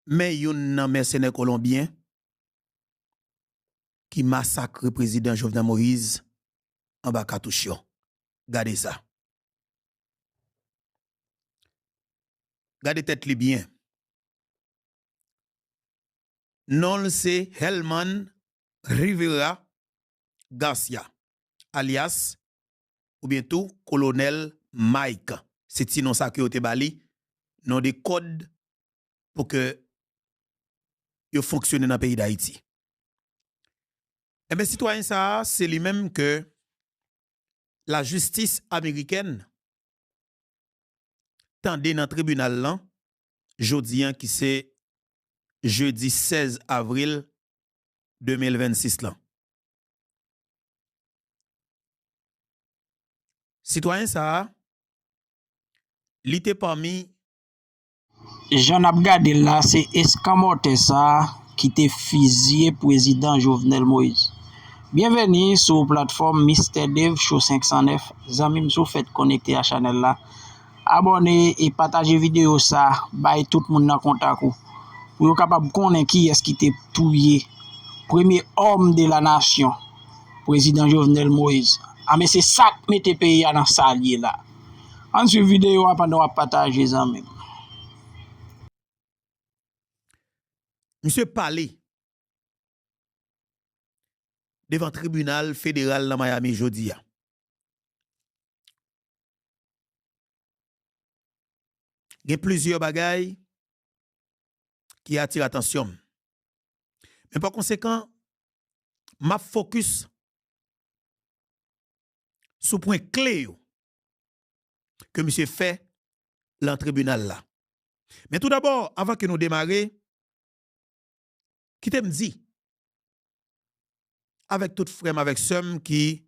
Mais yon nan mercenaire colombien qui massacre le président Jovenel Moïse en bas Katouchion. Gardez ça. Gardez tête li bien. Non, c'est Helman Rivera Garcia, alias, ou bientôt, colonel Mike. C'est sinon ça que vous te bali, non des codes pour que vous fonctionnez dans le pays d'Haïti. Eh bien, citoyen, ça, c'est lui-même que la justice américaine tendait dans le tribunal là, jeudi qui c'est jeudi 16 avril 2026 là. Citoyen, ça, li te parmi. J'en ap gade là, c'est escamote ça qui te fusillé président Jovenel Moïse. Bienvenue sur la plateforme Mr. Dev Show 509. Zami sou fait connecter à channel là. Abonnez et partagez vidéo ça, bay tout le monde dans contact ou. Pour capable connaître qui est-ce qui te tué premier homme de la nation, président Jovenel Moïse. Ah mais c'est ça qui mette pays dans salier là. En suivant vidéo pendant à partager zami. Monsieur parlé devant le tribunal fédéral de Miami jeudi. Il y a plusieurs bagailles qui attirent l'attention. Mais par conséquent, ma focus sur point clé que monsieur fait dans le tribunal là. Mais tout d'abord, avant que nous démarrions, qui te me dit avec tout frère, avec somme qui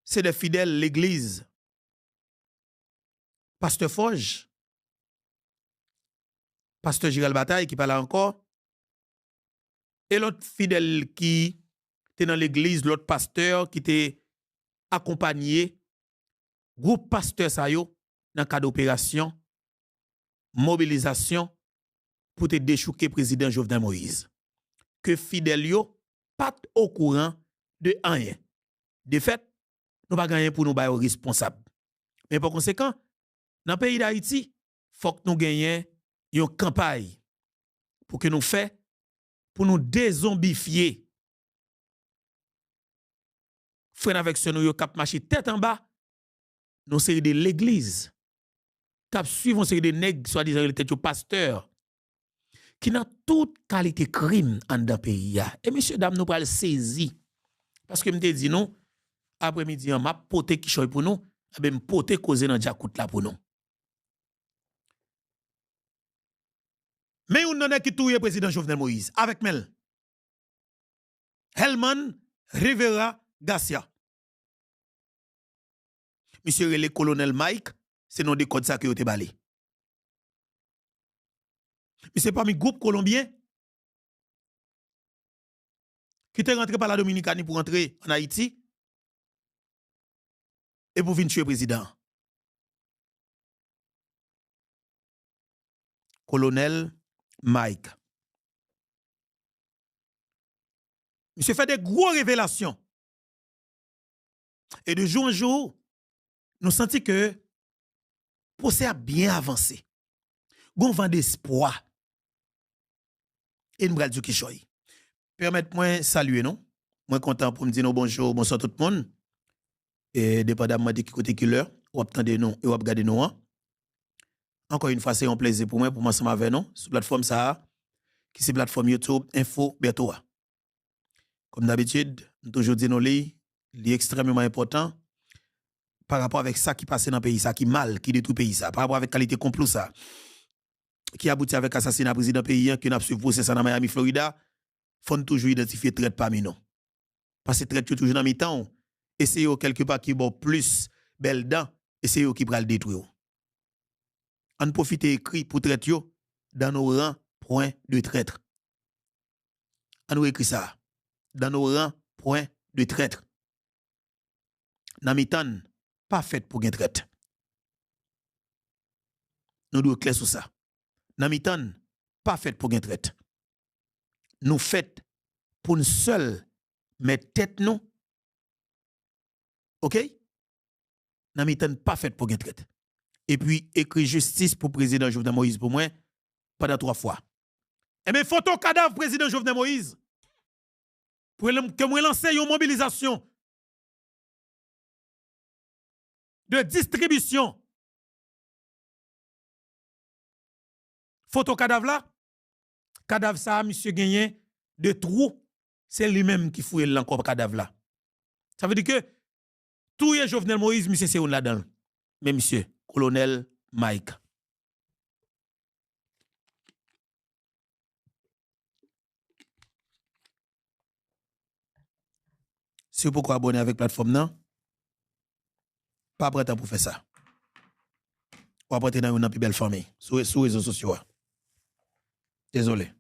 c'est des fidèles l'église. Pasteur Forge, Pasteur Gérald Bataille qui parle encore, et l'autre fidèle qui était dans l'église, l'autre pasteur qui était accompagné, groupe pasteur Sayo, dans le cadre d'opération, mobilisation pour te déchouquer président Jovenel Moïse. Que fidèle yo, pas au courant de rien. De fait, nous pas gagner pour nous bailler responsable. Mais par conséquent, dans le pays d'Haïti, il faut que nous gagnions une campagne pour que nous fassions, pour nous dézombifier. Frère avec ce nous cap marcher tête en bas, nous série de l'église. Cap suivons série de nègres soi-disant les têtes pasteur qui n'a toute qualité crime en dans pays. Et messieurs dames nous pral saisi parce que me dit non après-midi m'a poté qui choy pour nous, ben me poté causer dans Djakout là pour nous. Mais on n'en est qui touye président Jovenel Moïse avec Mel. Helman Rivera Garcia. Monsieur le colonel Mike, c'est non des codes ça que vous te balé. Mais c'est parmi groupe colombien qui est rentré par la Dominicanie pour rentrer en Haïti et pour venir tuer le président. Colonel Mike. Monsieur fait des grosses révélations. Et de jour en jour, nous sentons que le procès a bien avancé. Gon vent d'espoir. Et nous allons dire qui choy. Permettez-moi saluer non. Moi content pour me dire bonjour, bonsoir tout le monde. Et dépendamment de qui côté qui l'heure, ou attendez nous et ou regarder nous. Encore une fois, c'est un plaisir pour moi ensemble avec nous sur la plateforme ça qui c'est plateforme YouTube Info Bertoa. Comme d'habitude, nous toujours dit nous li extrêmement important par rapport avec ça qui passe dans le pays, ça qui mal, qui détruit le pays ça, par rapport avec qualité complot ça qui aboutit avec assassinat président pays qui n'a suivi procès ça dans Miami Florida, faut toujours identifier traite parmi nous. Parce que traite toujours dans mi-temps, et c'est quelque part qui bon plus belle dent, et c'est eux qui pral détruire. On profite écrit pour traite yo dans nos rangs point de traître. On nous écrit ça dans nos rangs point de traître. Dans mi-temps pas fait pour gain traite. nous devons clair sur ça. Dans mi-temps, pas fait pour gain traite. Nous fait pour une seule mettre tête nous. OK? Dans mi-temps, pas fait pour gain traite. Et puis écrit justice pour président Jovenel Moïse pour moi pendant 3 fois. Et bien photo cadavre président Jovenel Moïse pour que moi lancer une mobilisation de distribution. Photo cadavre là, cadavre ça, monsieur gagné de trou, c'est lui-même qui fouille encore cadavre là. Ça veut dire que tout est Jovenel Moïse, monsieur c'est là-dedans. Mais monsieur, colonel Mike. Si vous pouvez abonner avec la plateforme, non? Pas prêt pour faire ça. Ou après dans une plus belle famille, sur les réseaux sociaux. Désolé.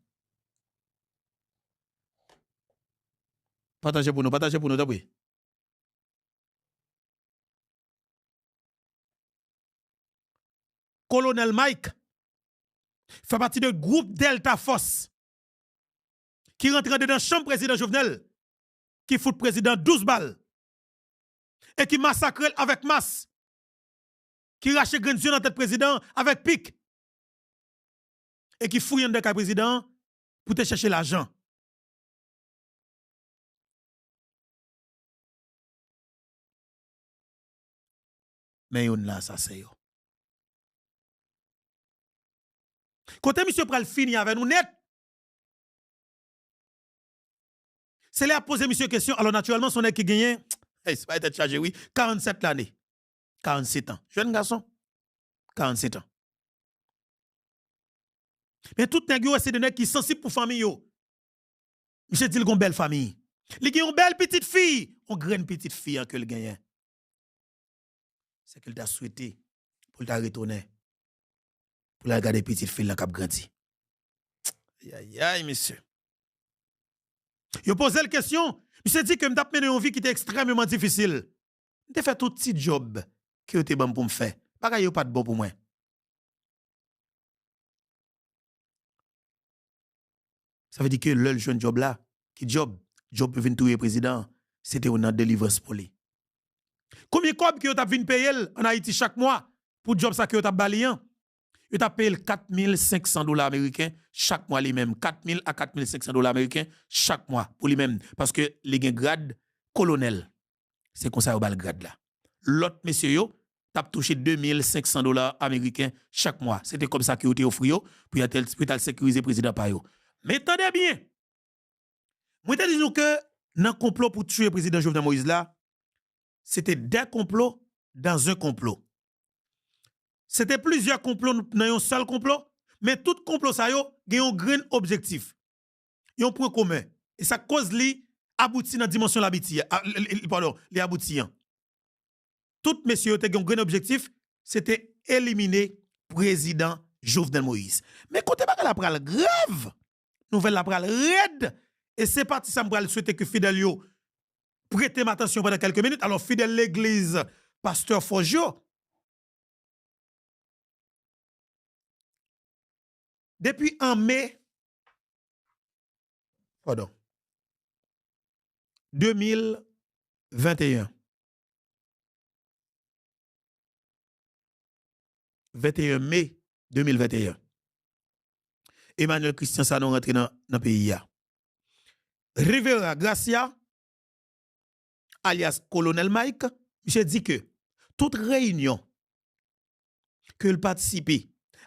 Partagez pour nous, d'abord. Colonel Mike fait partie du groupe Delta Force qui rentre dans la chambre président Jovenel, qui fout président 12 balles et qui massacre avec masse, qui rachète Grenzion dans tête président avec pic et qui fouille un cas président pour te chercher l'argent. Mais yon là, ça c'est yo. Côté monsieur pral fini avec nous net. C'est là à poser monsieur question. Alors naturellement, son qui gagne, c'est pas être chargé, oui, 47 l'année. 47 ans. Jeune garçon. 47 ans. Mais tout nèg yo c'est des nèg qui sensible pour famille yo. Monsieur dit une belle famille. Il a une belle petite fille, une grande petite fille que le gagne. C'est qu'il t'a souhaité pour t'a retourner. Pour la regarder petite fille là qui a grandi. Aïe aïe monsieur. Yo posé la question, monsieur dit que m't'a mené une vie qui était extrêmement difficile. M't'a fait tout petit job qui était bon pour me faire. Pas yo pas de bon pour moi. Ça veut dire que le jeune job là, qui job peut venir touyer président, c'était une délivrance pour lui. Combien de cob que vous avez payer en Haïti chaque mois pour job ça que vous avez balayen? Vous avez payé $4,500 américains chaque mois lui-même. 4,000 à $4,500 américains chaque mois pour lui-même. Parce que les gens grade colonel. C'est comme ça vous avez le grade là. L'autre monsieur yo, t'a touché $2,500 américains chaque mois. C'était comme ça que vous avez offert pour sécuriser le président par yo. Mais attendez bien. Moi, je dis que dans le complot pour tuer le président Jovenel Moïse là, c'était des complots dans un complot. C'était plusieurs complots dans un seul complot, mais tout complot ça yo a un grand objectif. Il y a un point commun. Et ça cause li abouti dans la dimension pardon, les aboutissants. Tout messieurs ont un grand objectif, c'était éliminer le président Jovenel Moïse. Mais côté bagay la pral grave, nouvelle la pral raide, et c'est parti ça me souhaiter que Fidel yo prêtez m'attention pendant quelques minutes. Alors Fidel l'église pasteur Fogio, depuis en mai 2021, 21 mai 2021, Emmanuel Christian Sanon rentre dans le pays. Rivera Gracia, alias Colonel Mike, monsieur dit que toute réunion que il participe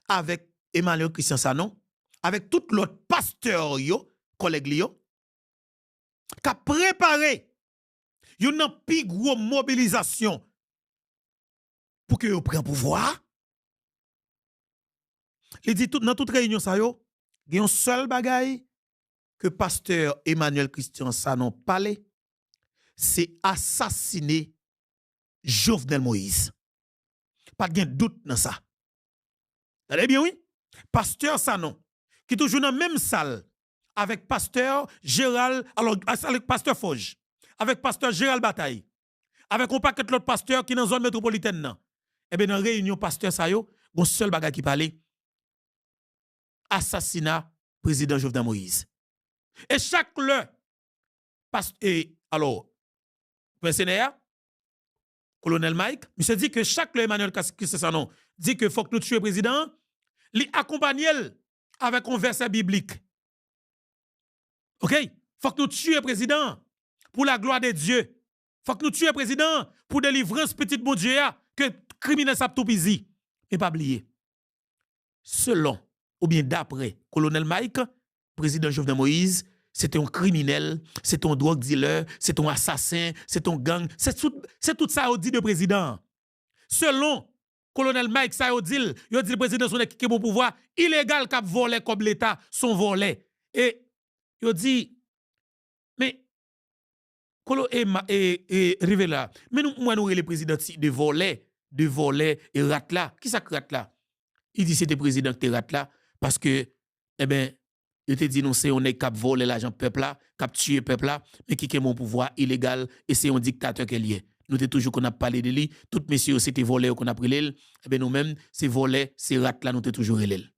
avec Emmanuel Christian Sanon, avec tout l'autre pasteur yo, collègue yo, qu'a préparé une plus grosse mobilisation pour que yo prenne pouvoir. Il dit dans toute réunion ça yo, il y a un seul bagay que pasteur Emmanuel Christian Sanon parlait, c'est assassiner Jovenel Moïse. Pas de doute dans ça. Vous allez bien, oui? Pasteur Sanon, qui est toujours dans la même salle avec pasteur Gérald, alors avec pasteur Foge, avec pasteur Gérald Bataille, avec un paquet de l'autre pasteur qui est dans la zone métropolitaine. Eh bien, dans la réunion pasteur Sayo, Gon seul bagage qui parlait assassinat président Jovenel Moïse. Et chaque le et alors mercenaire colonel Mike, monsieur dit que chaque le Emmanuel Christian dit que faut que nous tuions le président, li accompagner avec un verset biblique. OK? Faut que nous tuions le président pour la gloire de Dieu. Faut que nous tuions le président pour délivrance petit bon Dieu que criminel sa tout pisi. Mais pas oublier. Selon ou bien d'après colonel Mike, président Jovenel Moïse, c'est un criminel, c'est un drug dealer, c'est un assassin, c'est un gang, c'est tout ça au dit de président. Selon colonel Mike ça dit le président son qui est bon pouvoir illégal qui volé comme l'état son volé et il dit mais Kolo et Rivela mais nous les présidents de voler et rat là qui ça rat là il dit c'était président qui rat là parce que eh ben il te dit non c'est on est cap voler l'argent peuple là cap tuer peuple là mais qui est mon pouvoir illégal et c'est un dictateur qui est lié. Nous t'es toujours qu'on a parlé de lui, tout messieurs c'était volé qu'on a pris l'île, et ben nous-mêmes c'est volé, c'est rat là nous t'es toujours l'île.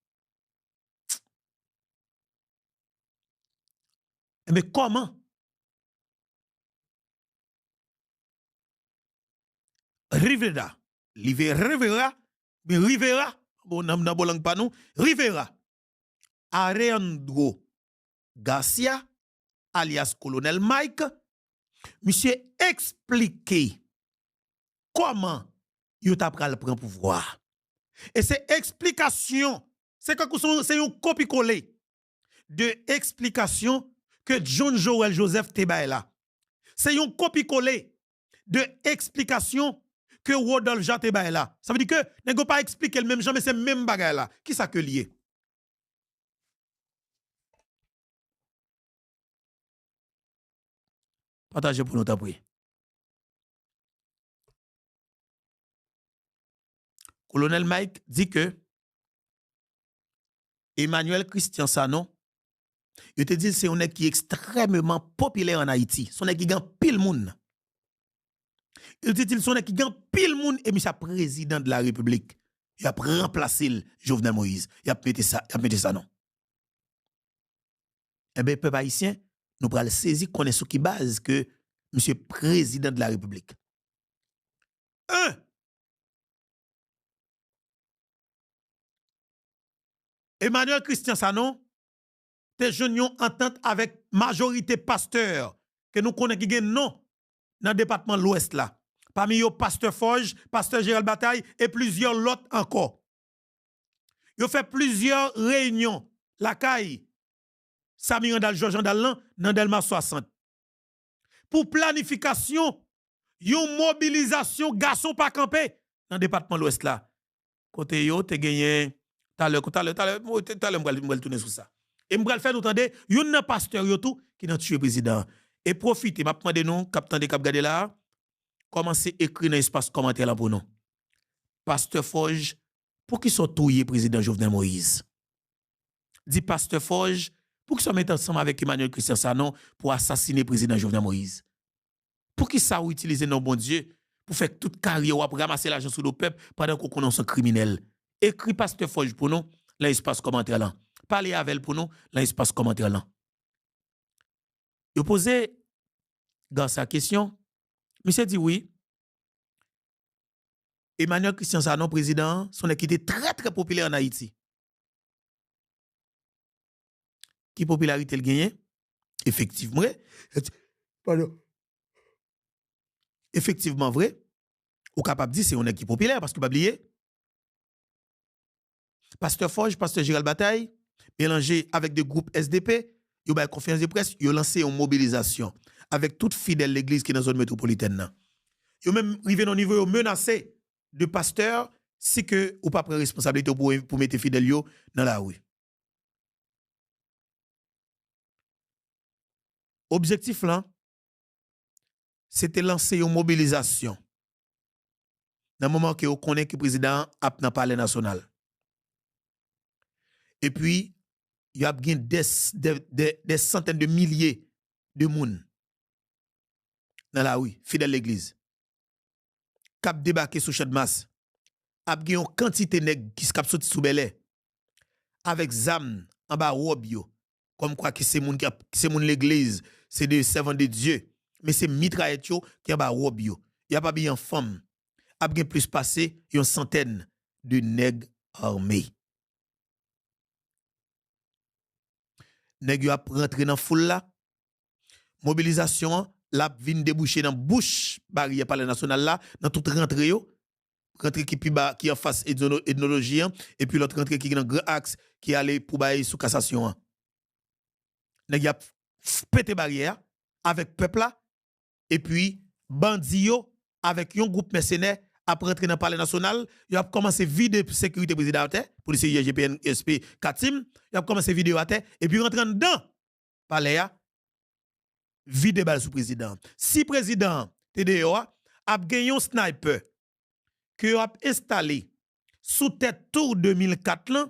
Mais comment Rivera, Rivera, bon n'a pas langue pas nous, Rivera, Alejandro Garcia, alias Colonel Mike, monsieur expliquer comment il t'a pris le pouvoir. Et c'est explication, c'est un copie-coller de explication que John Joel Joseph Teba là. C'est un copie-coller de explication que Rodolphe Jean Teba là. Ça veut dire que n'est pas expliquer le même genre mais c'est même bagay là. Qui ça que lié? Partagez pour nous t'appuyer. Colonel Mike dit que Emmanuel Christian Sanon, il te dit c'est un qui est extrêmement populaire en Haïti. Son qui gagne pile monde. Il dit son qui gagne pile monde et monsieur président de la République. Il a remplacé Jovenel Moïse. Il a mis ça non. Eh bien, peuple haïtien, nous prenons saisir qu'on est sur qui base que monsieur président de la République. Emmanuel Christian Sanon, te jeune entente avec majorité pasteur que nous connaissons qui gagne non dans le département de l'Ouest là. Parmi eux, pasteur Forge, pasteur Gérald Bataille et plusieurs autres encore. Ils fait plusieurs réunions. La caille, Sami Randal, Georges Andal, dans Delma 60. Pour planification, une mobilisation garçon pas campé dans le département de l'Ouest là. Côté yo, te gagné, t'as l'heure, m'bral tourner sur ça. Et m'bral faire nous tendre, yon pasteur yo tout qui n'a tué président. Et profitez, m'a demandé nous, capitaine de cap gade là, commencez écrire dans l'espace commentaire là pour nous. Pasteur Forge, pour qui sont touye président Jovenel Moïse? Dit Pasteur Forge, pour qui sont mettre ensemble avec Emmanuel Christian Sanon pour assassiner président Jovenel Moïse? Pour qui ça ou utiliser nos bon Dieu pour faire toute carrière ou pour ramasser l'argent sur le peuple pendant qu'on connaît un criminel? Écrit Pasteur Forge pour nous, dans l'espace commentaire là. Parlez avec pour nous, dans l'espace commentaire là. Vous posez dans sa question, monsieur dit oui. Emmanuel Christian Sanon, président, son équipe était très très populaire en Haïti. Qui popularité le gagne? Effectivement, pardon. Effectivement vrai. Ou capable de dire c'est une équipe populaire parce que pas oublier. Pasteur Forge, pasteur Gérald Bataille, mélangé avec des groupes SDP, ils ont conférence de presse, ils ont lancé une mobilisation avec toute fidèle l'église qui est dans la zone métropolitaine. Ils ont même arrivé au niveau menacé de pasteurs si que ou pas prendre responsabilité pour mettre fidèles dans la rue. Objectif là, c'était lancer une mobilisation. Dans le moment que vous connaissez que le président a dans le palais national. Et puis, il y a des centaines de milliers de monde dans la rue, fidèles à l'église. Cap débarqué sous champ de masse. a gen yon quantité nèg qui skap sorti sous belé avec zam en bas robe yo comme quoi que c'est moun qui c'est moun l'église, c'est des servants de Dieu, mais c'est mitraillette yo qui en bas robe yo. Y a pas bien femme. A gen plus passé yon centaine de nèg armés. Nèg yo a rentré dans foule là. Mobilisation la vinn déboucher dans bouche barrière palais national là dans toute rentrée yo. Rentrée qui en face ethnologie et puis l'autre rentrée qui dans grand axe qui allait pour bailler sous cassation. Nèg y a pété barrière avec peuple là et puis bandi yo avec un groupe mercenaire après rentrer dans le palais national, il a commencé vider sécurité président policier IGPN SP Katim, il a commencé vidéo à terre et puis rentrer dedans palais a vider balle sous président. Si président TDO a gagné un sniper que a installé sous tête tour 2004 là,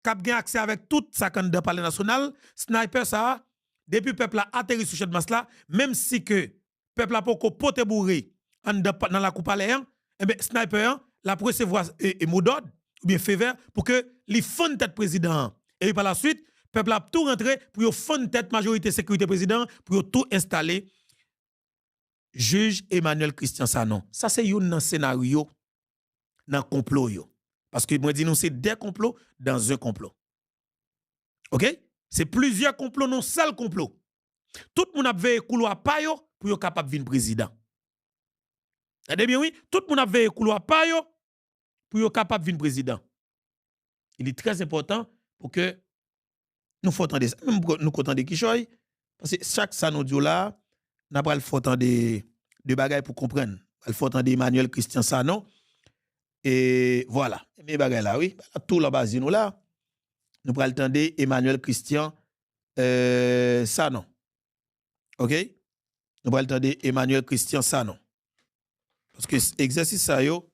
qui a gagné accès avec tout sa candidat palais national, sniper ça depuis peuple a atterri sur cette masse là, même si que peuple a pas pote bourré dans la coupe palais, eh bien, sniper, la recevoir et mot d'ordre, ou bien fait vert, pour que les fonds tête président. Et par la suite, peuple a tout rentré pour yon fond tête majorité sécurité président, pour yon tout installer. Juge Emmanuel Christian Sanon. Ça, c'est yon scénario, dans complot yo. Parce que moi, dis nous, c'est des complots dans un complot. OK? C'est plusieurs complots, non seul complot. Tout le monde a veillé couloir pa yo pour yon capable de venir président. Regardez bien, oui, tout le monde a veillé couloir pa yo pour être capable de venir président. Il est très important pour que nous fassions entendre ça. Même nous comptons de Kishoy, parce que chaque sanodio là, n'a pas le faut entendre de bagaille pour comprendre. Il faut entendre Emmanuel Christian Sanon. Et voilà. Mais bagaille là, oui. Tout la base nous là. Nous prenons le temps Emmanuel Christian Sanon. OK? Nous prenons le temps Emmanuel Christian Sanon. Parce que l'exercice ça yo,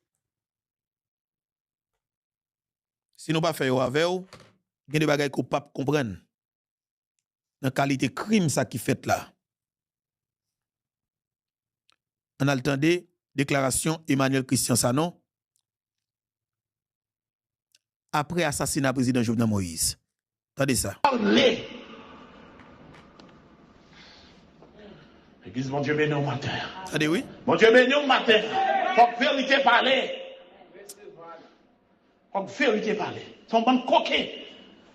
si nous pas faire avec vous, il y a des bagages qu'on pas comprendre. Dans la qualité crime ça qui fait là. On a le temps de déclaration Emmanuel Christian Sanon après assassinat président Jovenel Moïse. Attendez ça. Église, mon Dieu, béni au matin. Attendez, oui. Mon Dieu, béni au matin. Faut que vérité parler. Faut que vérité parler. Son bon coquet.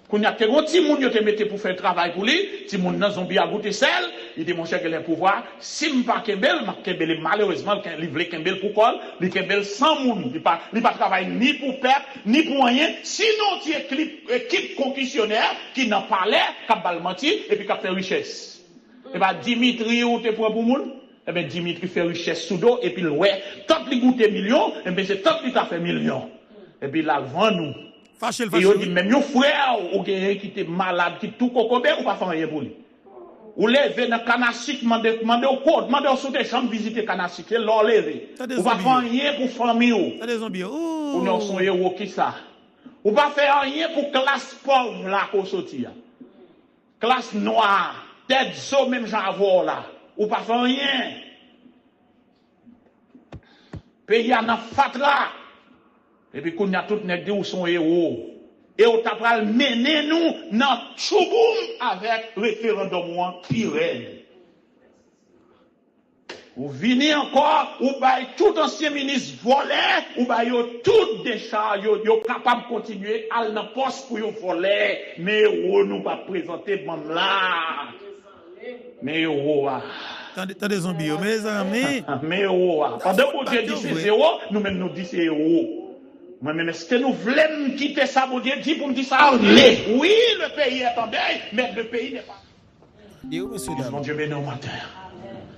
Quand il y a des petits gens qui te mettent pour faire travail pour lui, si mon nan zombie a goûté sel, il dit mon cher que les pouvoirs, si je ne pas Kembel, malheureusement, il veut Kembel pour quoi? Il Kembel sans moun. Il ne pas travailler ni pour peuple, ni pour rien. Sinon, tu es équipe concussionnaire qui n'a pas l'air, qui a menti et puis qui a fait richesse. Et bien, Dimitri, ou te prend pour moun? Eh bien, Dimitri fait richesse sous dos, et puis, ouais, tant qu'il goûte millions, et bien, c'est tant qu'il a fait millions. Et puis, là, vend nous. Fâché, et on dit, même yon frère, ou quelqu'un qui était malade, qui tout cocobé, ou pas faire rien pour lui. Ou lever dans Kanasik, demandez au code, demandez au sous des chambres, visiter Kanasik, c'est l'or levé. Ou pas faire rien pour famille. Ou des zombies. ou non, son héros qui ça. Ou pas faire rien pour classe pauvre, là, qu'on sortit. Classe noire. Tête so même j'en là. Ou pas faire rien. Pays en a fatra. Et puis qu'on a tout nèg ou son héros. Et on t'a pral mener nous dans Chouboum avec référendum Pirel. Ou venez encore, ou bail tout ancien ministre volé, ou bail yo tout décharge, yo capable de continuer à la poste pour yo voler. Mais on nous pas présenter bon là. Mais t'as des zombies, mes amis. Mais pendant que Dieu dit c'est zéro, nous-mêmes nous disons c'est zéro. Moi-même, est-ce que nous voulons quitter ça, mon Dieu dit pour me dire ça? Oui, le pays est en deuil, mais le pays n'est pas. Mon Dieu béni au matin.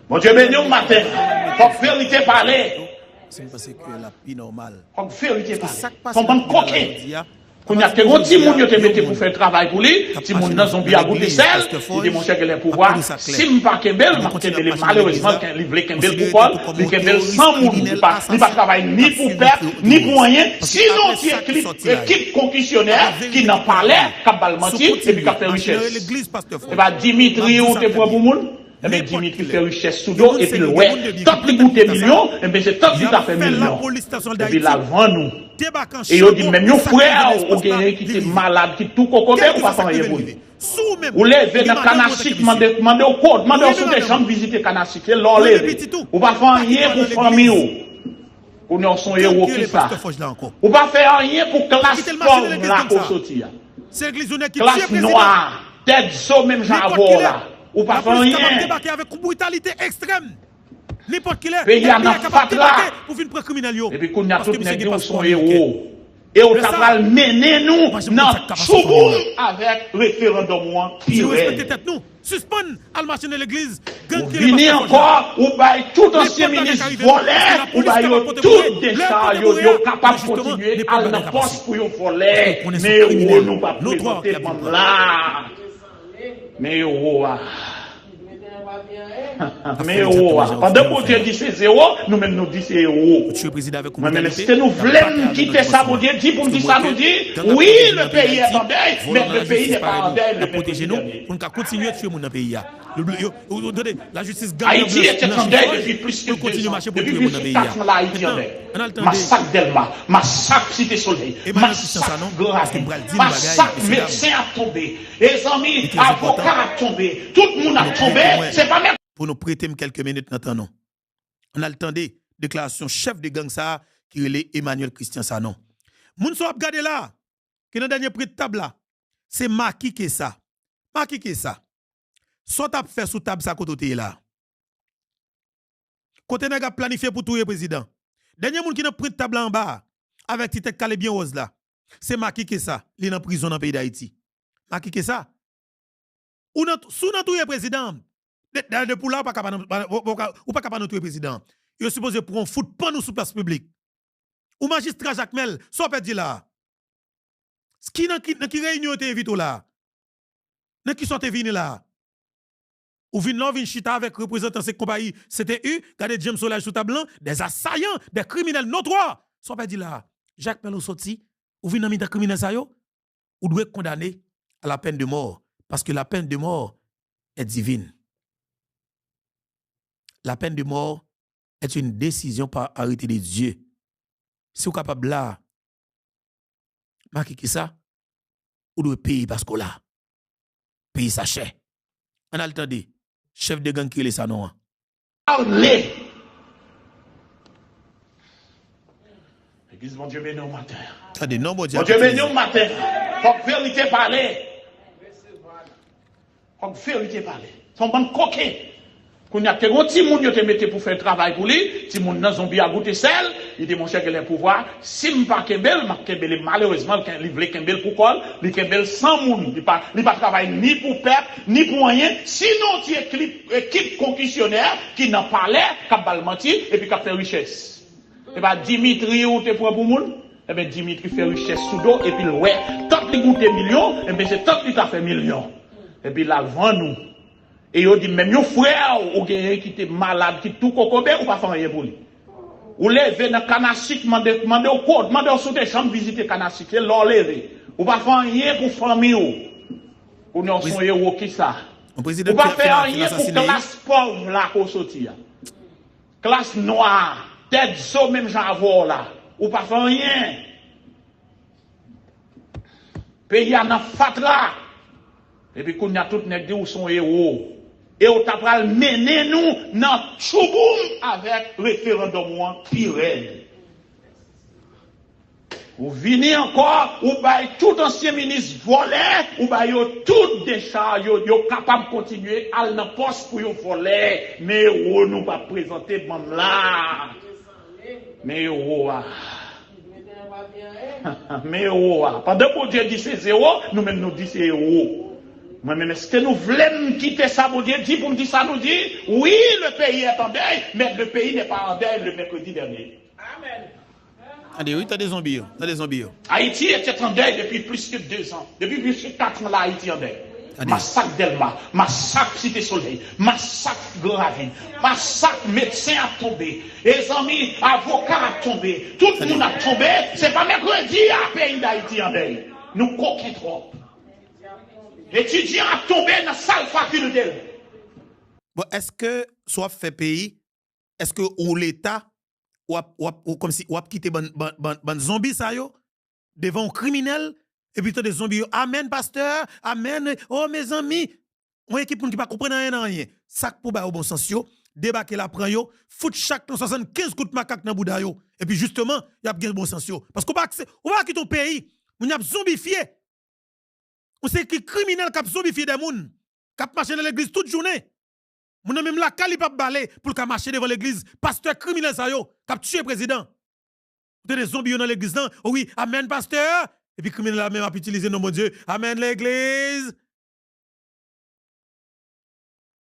Mon Dieu béni au matin. Faut que vérité parler. C'est parce que la vie normale. Faut que vérité parler. Faut bon coquet. Quand il y a des petits gens qui te mettent pour faire le travail pour lui, si mon nan zombie a goûté sel, il dit mon cher que les pouvoirs, si je ne pas Kembel, malheureusement, il veut Kembel pour quoi? Il Kembel sans moun, il ne pas travailler ni pour peuple, ni pour rien. Sinon, tu es équipe concussionnaire qui n'a pas l'air, qui a menti et puis qui a fait richesse. Et bien, Dimitri, ou te prend pour moun? Eh bien, Dimitri fait richesse sous dos, et puis, ouais, tant qu'il goûte millions, eh bien, c'est tant qu'il a fait millions. Et puis, là, devant nous. Et il dit, même nos frères, ou qui sont malades, qui tout cocobé, ou pas faire rien pour lui. Ou levez dans Kanachik, demandez au code, demandez au sous des chambres visiter Kanachik, l'on lève. Ou pas faire rien pour famille. Ou non, son héros qui ça. Ou pas faire rien pour classe pauvre là pour sortir. Classe noire, tête saut même j'en avoir là. Ou pas faire rien. Avec une brutalité extrême. N'importe qui est. Pays en a fait là. Pour une criminel yo. Et puis qu'on a tout nègre son héros. Et on t'a mené nous dans Chouboum avec référendum qui suspend à la machine de l'église. Vini encore, ou bail tout ancien ministre volé, ou bail tout des chars, yo capable de continuer à la poste pour yo voler. Mais où nous pas présenter là. Mais où mais pendant que Dieu dit c'est zéro, nous-mêmes nous disons c'est zéro. Mais si nous voulons quitter ça, mon Dieu dit pour nous dire ça, nous dit oui, le pays est en deuil, mais le pays n'est pas en deuil. Protégez-nous pour nous continuer à tuer mon pays. La justice gagne. Haïti était en deuil depuis plus que 2 ans. Depuis plus de 4 ans, Haïti en deuil. Massacre Delma, massacre Cité Soleil, massacre Gravin, massacre médecin a tombé, les amis avocats a tombé, tout le monde a tombé. C'est pas même. Pour nous prêter quelques minutes maintenant. On a le temps de déclaration chef de gang ça qui est Emmanuel Christian Sanon. Moun so ap gade là, qui dans dernier prix de table là, c'est Maki qui ça. Maki qui ça. Soit t'a fait sous table ça côté là. Côté n'a planifié pour tout le président. Dernier moun qui dans prix de table en bas avec tête calé bien rose là. C'est Maki qui ça, il est en prison dans le pays d'Haïti. Maki qui ça. Ou sous dans tout le président. De pour là, ou pas capable de président. Il est supposé pour un foot pas nous sous place publique. Ou magistrat Jacques Mel, soit pas dit là. Qui réunion te invite là? N'a qui sont venu là? Ou vin là, vin chita avec représentants de cette compagnie, c'était eux, regardez James Solage sous table, des assaillants, des criminels notoires. Soit pas dit là. Jacques Mel ou sorti, ou vin dans des criminels ça yo, ou doit condamner à la peine de mort parce que la peine de mort est divine. La peine de mort est une décision par arrêté de Dieu. Si vous êtes capable là, marquez qui ça, vous devez payer parce que là, payer sa cher. On a le temps de chef de gang qui est ça non. Parlez. Église, mon Dieu, béni au matin. Attendez, non, mon Dieu. Mon Dieu, béni au matin. Faut que vérité parler. Faut que vérité parler. Son bon coquet. Quand il y a des petits gens qui te mettent pour faire travail pour lui, si mon zombie a goûté sel, il dit mon cher que les pouvoirs, si je ne pas Kembel, malheureusement, il livre Kembel pour quoi? Il Kembel sans moun, il pas travailler ni pour peuple, ni pour rien. Sinon, tu es équipe concussionnaire qui n'en parlait, qui a menti, et puis qui a fait richesse. Et bien, Dimitri, ou te prend pour moun? Eh bien, Dimitri fait richesse sous dos, et puis, ouais, tant qu'il goûte millions, eh bien, c'est tant qu'il a fait millions. Et puis, là, devant nous. Et il dit, même nos frères, ou qui étaient malades, qui tout cocobé, ou pas faire rien pour lui. Ou levez dans Kanachik, demandez au code, demandez au sous des chambres visiter Kanachik, l'on levez. Ou pas faire rien pour famille. Ou non, son héros qui ça. Ou pas faire rien pour classe pauvre là, qu'on sortir. Classe noire, tête saut même j'en avoir là. Ou pas faire rien. Pays en a fait là. Et puis qu'on a tout nègre où son héros. Et on t'a pral mener nous dans Chouboum avec référendum pire. Ou venez encore, ou bail tout ancien ministre volé, ou bail tout des chars, yo capable de continuer à la poste pour yo voler. Mais on nous pas présenter bon là. Mais mais pendant que Dieu dit c'est zéro, nous-mêmes nous disons c'est zéro. Mais est-ce que nous voulons quitter ça, mon Dieu dit pour me dire ça, nous dit, oui, le pays est en deuil, mais le pays n'est pas en deuil le mercredi dernier. Amen. Allez, oui, t'as des zombies. Haïti était en deuil depuis plus que 2 ans. Depuis plus que 4 ans, là, Haïti en deuil. Massacre Delma, massacre Cité Soleil, massacre Gravin, massacre médecin a tombé, les amis avocats a tombé, tout le monde a tombé. C'est pas mercredi à pays d'Haïti en deuil. Nous coquons trop. Étudiants a tombé dans la salle faculté. Bon, est-ce que soit fait pays, est-ce que ou l'État ou comme si ou quitter ban zombie ça yo devant un criminel et puis des zombies yo, amen pasteur, amen, oh mes amis, on équipe qui pas comprendre rien. Ça pour ba au bon sens yo, débarquer la prend yo, fout chaque 75 coups de macaque dans bouda yo et puis justement, y a bien bon sens yo parce qu'on pas quitter ton pays, on y a zombifié. On sait qui criminel qui a zombifié des moun, qui a marché dans l'église toute journée. Moun même la cali pas balé pour qu'a marcher devant l'église, pasteur criminel ça yo, qui a tué président. Vous des zombies dans l'église non? Oh oui, amen pasteur. Et puis criminel la même a utilisé non mon Dieu, amen l'église.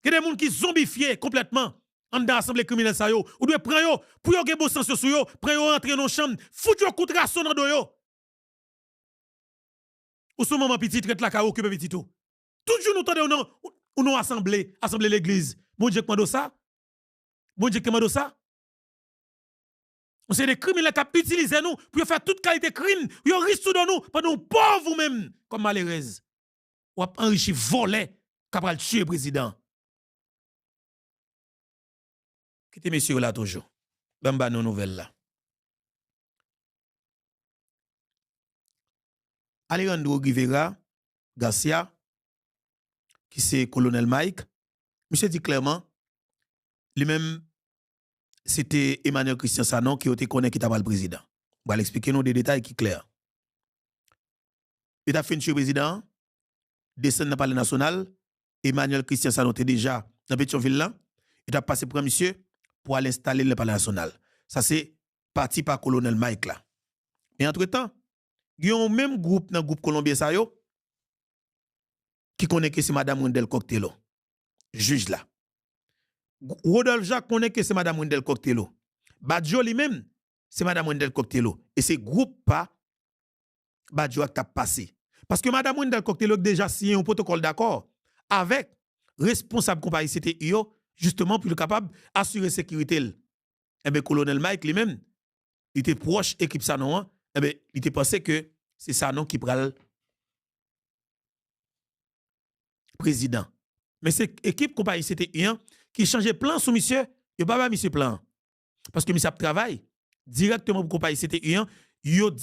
Il y a des gens qui zombifiés complètement en dans l'assemblée criminelle ça yo. Ou doit prendre yo pour yo gen bon sens sur yo, prendre yo entrer dans chambre, foutre yo coup de rason dans do yo. Ou son maman petit traite la ka occuper petit tout. Toujours nous tande ou non assemblée l'église. Bon Dieu commande ça? Bon Dieu commande ça? On c'est des criminels qui utilisent nous pour faire toute qualité de crime. Ils risquent de nous pendant pauvres vous-même comme malheureuse. Ou enrichi volé capable tuer le président. Quittez messieurs là toujours. Bamba nos nouvelles là. Alejandro Rivera Garcia qui c'est colonel Mike, monsieur dit clairement lui-même c'était Emmanuel Christian Sanon qui était connaît qui t'a pas le président. On va l'expliquer nous des détails qui clairs. Il a fait le président descend dans le palais national, Emmanuel Christian Sanon était déjà dans Pétionville là, il a passé pour monsieur pour aller installer le palais national. Ça c'est parti par colonel Mike là. Et entre-temps, il y a un même groupe dans le groupe colombien ça yo qui connaît que c'est madame Wendel Coctello. Juge là. Rodolphe Jacques connaît que c'est madame Wendel Coctello. Badjo lui-même, c'est madame Wendel Coctello. Et c'est groupe pas Badjo qui a passé. Parce que madame Wendel Coctello a déjà signé un protocole d'accord avec responsable compagnie CTI justement pour être capable d'assurer la sécurité. Eh bien, colonel Mike lui-même, il était proche équipe Sanon, eh bien, il était pensé que c'est Sanon qui prend le président. Mais c'est équipe compagnie CTI qui changeait plan sous monsieur, il pas monsieur plan. Parce que monsieur travaille directement pour compagnie CTI,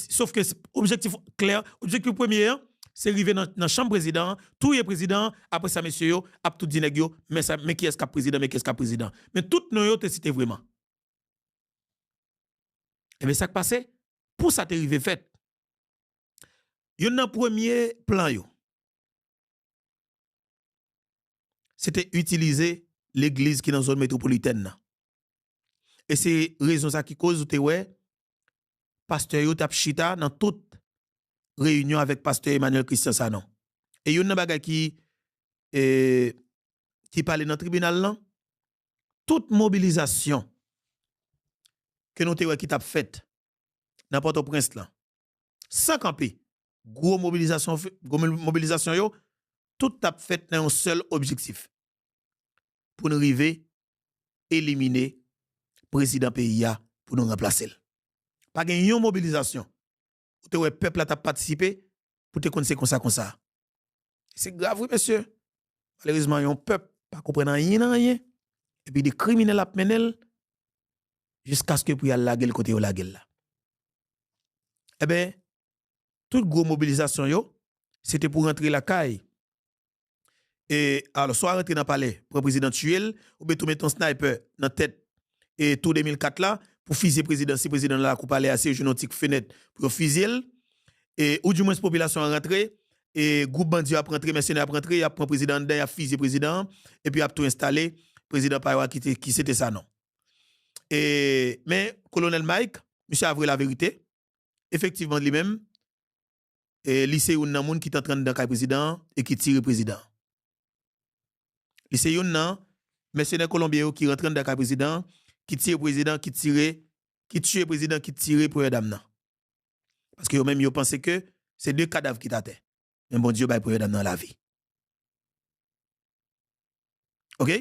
sauf que objectif clair, objectif premier, c'est arriver dans la chambre président, tout est président, après ça monsieur yo, ap tout dinèg yo, mais qui est-ce qu'a président, mais qui est-ce qu'a président. Mais tout non yo te cité vraiment. Et bien ça qui passe, pour ça te arrivé fait. Yon nan premier plan yo. C'était utiliser l'église qui est dans la zone métropolitaine. Et c'est raison ça qui cause ou ouais pasteur yo tap chita dans toute réunion avec pasteur Emmanuel Christian Sanon. Et yon nan bagay qui parle dans le tribunal là, toute mobilisation que nous te qui t'a fait dans Port-au-Prince là, sans camper, gros mobilisation yo, tout t'a fait dans un seul objectif pour nous arriver éliminer président pays pour nous remplacer. Pas une mobilisation. Où le peuple a participé pour te connaître comme ça. C'est grave, oui, monsieur. Malheureusement, un peuple pas comprendre rien. Et puis des criminels a mené jusqu'à ce que pour y aller la gueule côté la gueule là. Eh bien, toute grosse mobilisation yo, c'était pour rentrer la caille. Et alors, soit rentrer dans le palais pour le président tuer, ou bien tout mettre un sniper dans la tête et tout 2004 là, pour fusiller le président, si le président là, pour parler assez génotique fenêtre pour fusiller, et ou du moins la population a rentré, et groupe bandit a rentré, mercenaire a rentré, il a pris le président dedans, il a fusillé le président, et puis il a tout installé, président Paywa qui c'était ça non. Et, mais, colonel Mike, monsieur a avoué la vérité, effectivement lui-même, et lycée yon nan moun qui est en train de le président et qui tire le président. Lycée yon nan, mercenaire colombien qui rentre dans le président, qui tire le président, qui tue le président, qui tire pour dame nan. Parce que même yo pensé que c'est deux cadavres qui t'attendent. Mais bon Dieu, pour dame dans la vie. OK?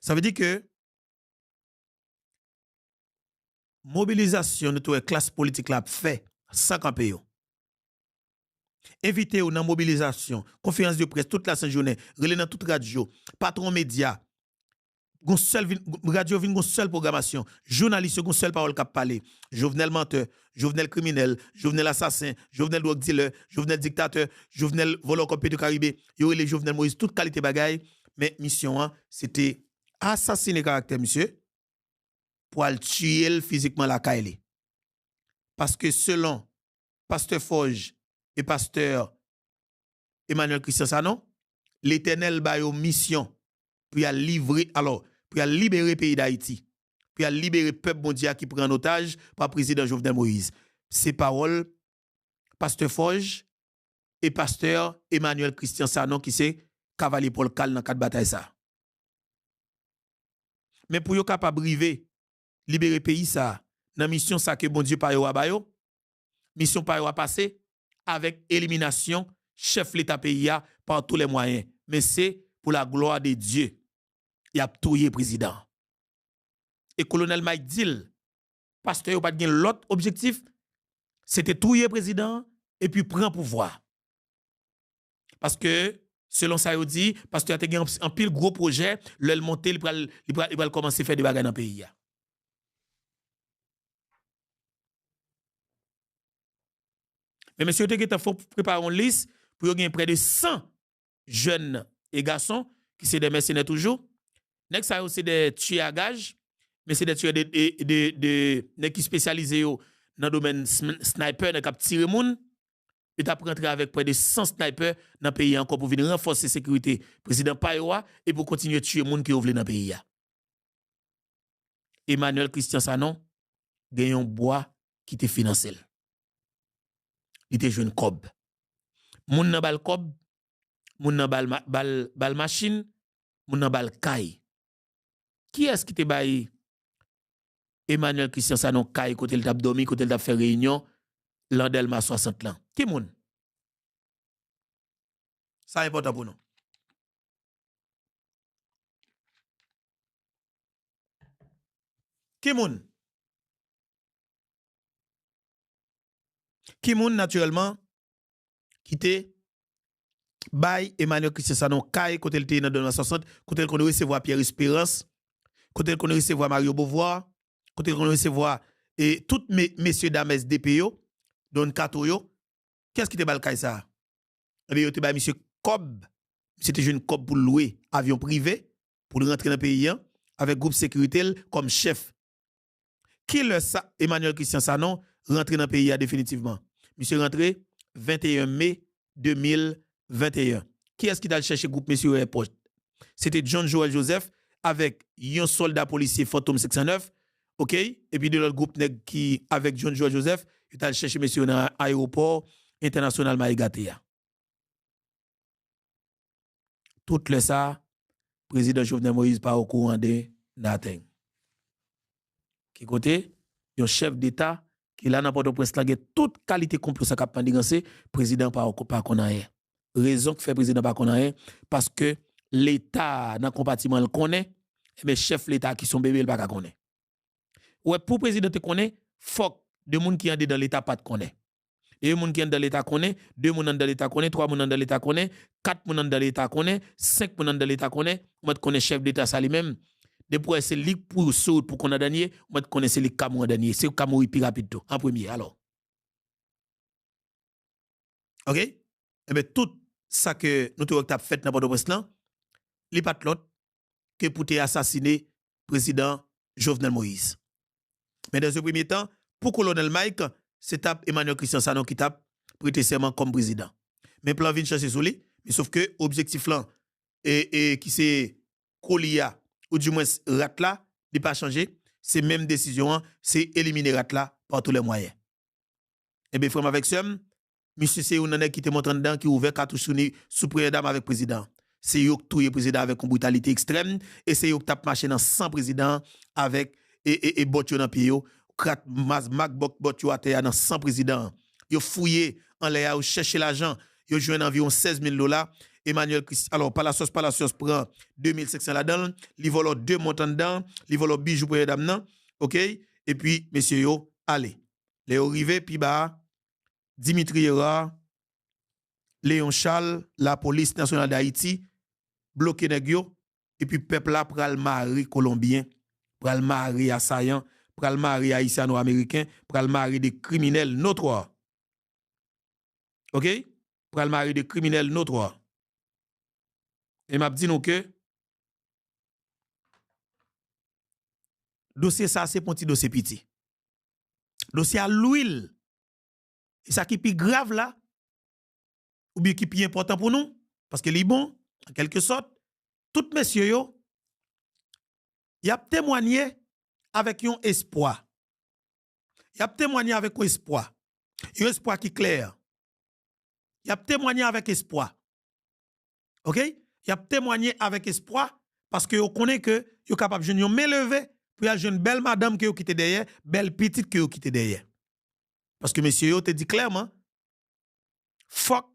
Ça veut dire que mobilisation de toute classe politique là fait sans camper yo. invité ou dans mobilisation, conférence de presse toute la journée, relais dans toute radio, patron média, gon seul radio vin gon seule programmation, journaliste gon seule parole cap parler, Jovenel menteur, Jovenel criminel, Jovenel assassin, Jovenel drug dealer, Jovenel dictateur, Jovenel voleur comme Pétro Caribé, yo les Jovenel Moïse toute qualité bagaille, mais mission hein, c'était assassiner caractère monsieur pour le tuer physiquement la caille. Parce que selon pasteur Forge et pasteur Emmanuel Christian Sanon, l'Éternel ba yo mission pour livrer alors pour libérer le pays d'Haïti, pour libérer le peuple mondial qui prend en otage par le président Jovenel Moïse. Ces paroles, pasteur Forge et pasteur Emmanuel Christian Sanon qui c'est cavalier Paul Cal dans quatre batailles ça. Mais pour yo capable briver libérer le pays ça, dans mission ça que bon Dieu par yo abayo, mission par yo a passé avec élimination chef l'État pays par tous les moyens, mais c'est pour la gloire de Dieu. Il a tué président. Et colonel Mike Dill, pasteur pas de l'autre objectif, c'était tuer président et puis prendre pouvoir. Parce que selon ça il dit, pasteur a gagné un pile gros projet, le monter, il va commencer à faire des bagages dans le pays. Mais monsieur, il faut préparer une liste pour gagner près de 100 jeunes et garçons qui sont des mercenaires toujours. Next, ça c'est des tueurs à gages, mais c'est des tueurs qui spécialisés dans le domaine sniper, qui tirent moun. Et t'as rentré avec près de 100 snipers dans le pays encore pour venir renforcer la sécurité président Payoua et pour continuer à tuer les gens qui ont voulu dans le pays. Emmanuel Christian Sanon gagne un bois qui te finance. Il te joue une cob. Moun nan bal cob, moun nan bal machine, moun nan bal kay. Qui est-ce qui te baille Emmanuel Christian Sanon kay côté le tap dormi, côté le tap fait réunion, l'Andelma 60 ans? Qui moun? Ça important pour nous. Qui moun? Qui moun naturellement qui te baille Emmanuel Christian Sanon kay côté le dans 1960, côté le qu'on recevoir Pierre Espérance, côté le qu'on recevoir Mario Beauvoir, côté le qu'on recevoir et toutes messieurs dames SDPO, Don Katoyo. Qu'est-ce qui te balle kay ça? Eh bien, te baille monsieur Cobb, c'était une Cobb pour louer avion privé pour rentrer dans le pays avec groupe sécurité comme chef. Qui le ça Emmanuel Christian Sanon rentré dans le pays définitivement? Monsieur rentré 21 mai 2021. Qui est-ce qui t'a cherché groupe monsieur airport? C'était John Joel Joseph avec un soldat policier Phantom 609, OK? Et puis de l'autre groupe qui avec John Joel Joseph, il t'a cherché monsieur dans l'aéroport international Maïgatea. Tout le ça, président Jovenel Moïse pas au courant de nothing. Qui côté, un chef d'État qui là n'importe où prince toute qualité complot ça cap mandigancé, président pas connaît. Raison que fait président pas connaît parce que l'État dans compartiment le connaît, mais chef l'État qui sont bébé il pas connaît. Ouais pour président te connaît, faut de monde qui en dans l'État pas te connaît. Et moun qui dans l'État connaît, 2 moun dans l'État connaît, 3 moun dans l'État connaît, 4 moun dans l'État connaît, 5 moun dans l'État connaît, on connaît chef d'État ça lui-même. Depuis c'est lui pour saut pour qu'on a gagné, on connaît c'est lui Cameroun gagné, c'est Cameroun plus rapide tout en premier alors. OK? Et bien tout ça que nous avons fait dans Port-au-Prince là, li pas l'autre que pour te assassiner président Jovenel Moïse. Mais dans ce premier temps, pour colonel Mike, c'est Emmanuel Christian Sanon qui t'a prêté serment comme président. Mais plan vient chercher sur lui, mais sauf que objectif là et qui c'est Colia ou du moins Ratla, il pas changé, c'est même décision, c'est éliminer Ratla par tous les moyens. Et bien frère avec ça, monsieur c'est un qui te montre dedans qui ouvert cartouche sous président avec président. C'est yo qui touye président avec une brutalité extrême et c'est yo qui tape marché dans 100 présidents avec et botio dans pied yo. Macbok bot yo à terre dans 100 présidents. Yo fouillé en l'air, yo cherché l'argent, yo joint environ $16,000. Emmanuel Christ, alors par la sauce prend 2500 là-dedans, li vole 2 montants dedans, li vole bijoux pour dame nan, OK? Et puis messieurs yo, allez. Les arrivé puis bah Dimitri Yera Léon Charles, la police nationale d'Haïti, bloqué nèg yo, et puis peuple là pral mari colombien, pral mari assaillant, pral mari haïtiano-américain, pral mari des criminels notoires. OK? Pral mari des criminels notoires. Et m'a dit nous que dossier ça c'est un petit dossier petit. Dossier à l'huile. Et ça qui est plus grave là, ou bien qui est plus important pour nous, parce que les bon, en quelque sorte, tout messieurs yo, y a témoigné avec un espoir. Y a témoigné avec un espoir. Un espoir qui est clair. Y a témoigné avec espoir. OK? Y a témoigné avec espoir parce que vous connaissez que vous capable de jeune me lever pour y une belle madame que vous quittez derrière, belle petite que vous quittez derrière. Parce que monsieur yo te dit clairement fuck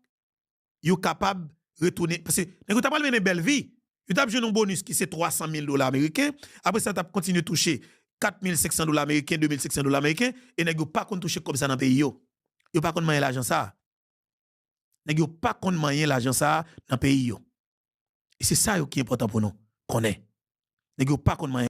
you capable de retourner parce que vous t'as pas une belle vie. Vous t'as un bonus qui c'est $300,000 américains, après ça t'as continué toucher $4,500 américains, $2,500 américains et n'avez pas qu'on toucher comme ça dans le pays yo. Vous pas qu'on manger l'argent ça. N'avez pas qu'on manger l'argent ça dans le pays yo. Et c'est ça qui est important pour nous, connaît. N'avez pas qu'on manger